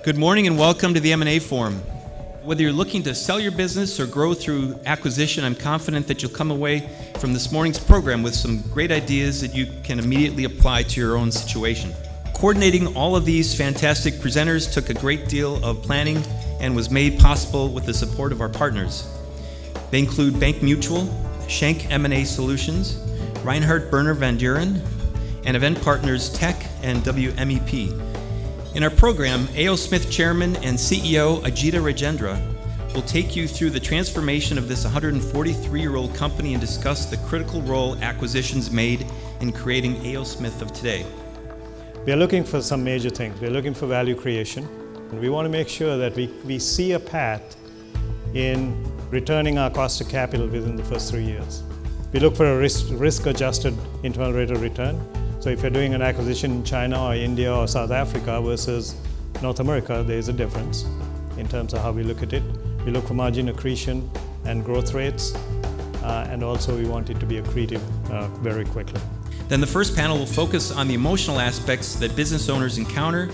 Good morning and welcome to the M&A Forum. Whether you're looking to sell your business or grow through acquisition, I'm confident that you'll come away from this morning's program with some great ideas that you can immediately apply to your own situation. Coordinating all of these fantastic presenters took a great deal of planning and was made possible with the support of our partners. They include Bank Mutual, Schenck M&A Solutions, Reinhardt Berner Van Duren, and event partners Tech and WMEP. In our program, A.O. Smith Chairman and CEO Ajita Rajendra will take you through the transformation of this 143-year-old company and discuss the critical role acquisitions made in creating A.O. Smith of today. We are looking for some major things. We are looking for value creation. And we want to make sure that we see a path in returning our cost of capital within the first 3 years. We look for a risk-adjusted internal rate of return. So if you're doing an acquisition in China or India or South Africa versus North America, there is a difference in terms of how we look at it. We look for margin accretion and growth rates, and also we want it to be accretive very quickly. Then the first panel will focus on the emotional aspects that business owners encounter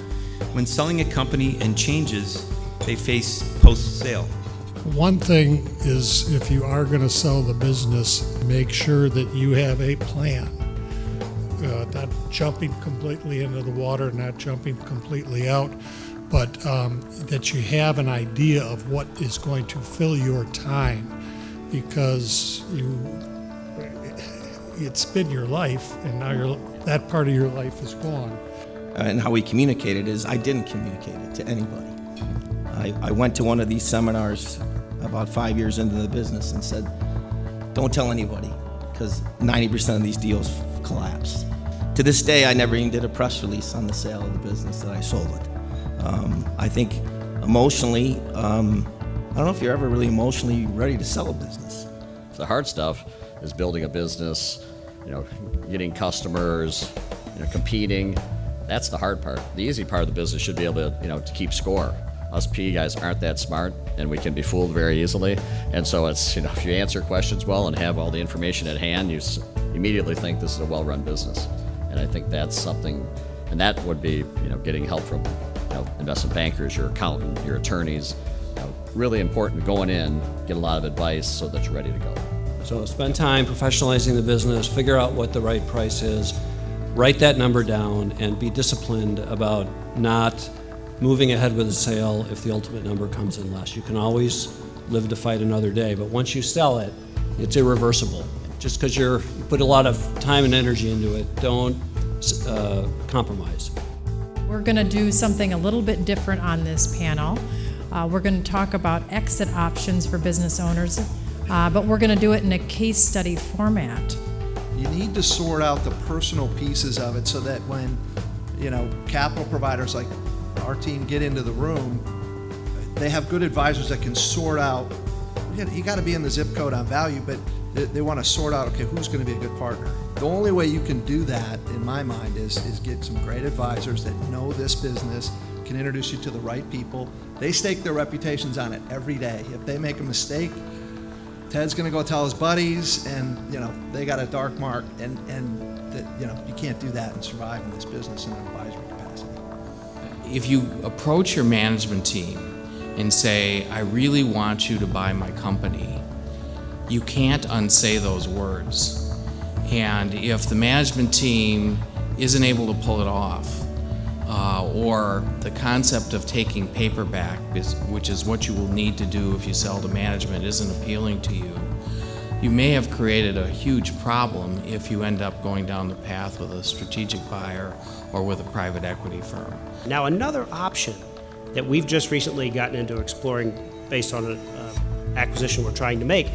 when selling a company and changes they face post-sale. One thing is, if you are going to sell the business, make sure that you have a plan. Not jumping completely into the water, not jumping completely out, but that you have an idea of what is going to fill your time, because it's been your life, and now that part of your life is gone. And how we communicated is I didn't communicate it to anybody. I went to one of these seminars about 5 years into the business and said, don't tell anybody, because 90% of these deals collapsed. To this day, I never even did a press release on the sale of the business that I sold it. I think emotionally, I don't know if you're ever really emotionally ready to sell a business. The hard stuff is building a business, getting customers, competing. That's the hard part. The easy part of the business should be able to, to keep score. Us PE guys aren't that smart, and we can be fooled very easily. And so it's, if you answer questions well and have all the information at hand, you immediately think this is a well-run business. And I think that's something, and that would be, getting help from, investment bankers, your accountant, your attorneys. Really important going in, get a lot of advice so that you're ready to go. So spend time professionalizing the business, figure out what the right price is, write that number down, and be disciplined about not moving ahead with the sale if the ultimate number comes in less. You can always live to fight another day, but once you sell it, it's irreversible. Just because you put a lot of time and energy into it, don't compromise. We're going to do something a little bit different on this panel. We're going to talk about exit options for business owners, but we're going to do it in a case study format. You need to sort out the personal pieces of it so that when, capital providers like our team get into the room, they have good advisors that can sort out, you got to be in the zip code on value, but they want to sort out, okay, who's going to be a good partner. The only way you can do that, in my mind, is get some great advisors that know this business, can introduce you to the right people. They stake their reputations on it every day. If they make a mistake, Ted's going to go tell his buddies, and they got a dark mark, and you can't do that and survive in this business in an advisory capacity. If you approach your management team and say, I really want you to buy my company, you can't unsay those words. And if the management team isn't able to pull it off, or the concept of taking paper back, which is what you will need to do if you sell to management, isn't appealing to you, you may have created a huge problem if you end up going down the path with a strategic buyer or with a private equity firm. Now, another option that we've just recently gotten into exploring based on an acquisition we're trying to make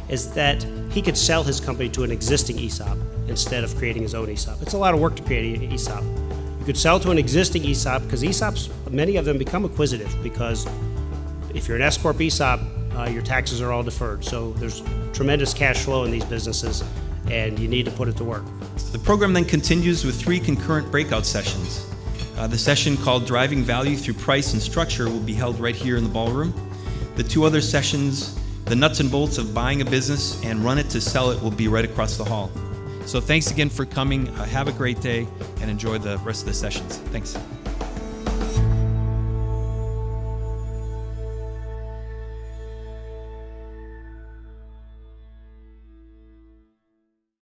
is that he could sell his company to an existing ESOP instead of creating his own ESOP. It's a lot of work to create an ESOP. You could sell to an existing ESOP, because ESOPs, many of them become acquisitive, because if you're an S-Corp ESOP, your taxes are all deferred. So there's tremendous cash flow in these businesses, and you need to put it to work. The program then continues with 3 concurrent breakout sessions. The session called Driving Value Through Price and Structure will be held right here in the ballroom. The 2 other sessions, the nuts and bolts of buying a business and run it to sell it, will be right across the hall. So thanks again for coming. Have a great day and enjoy the rest of the sessions. Thanks.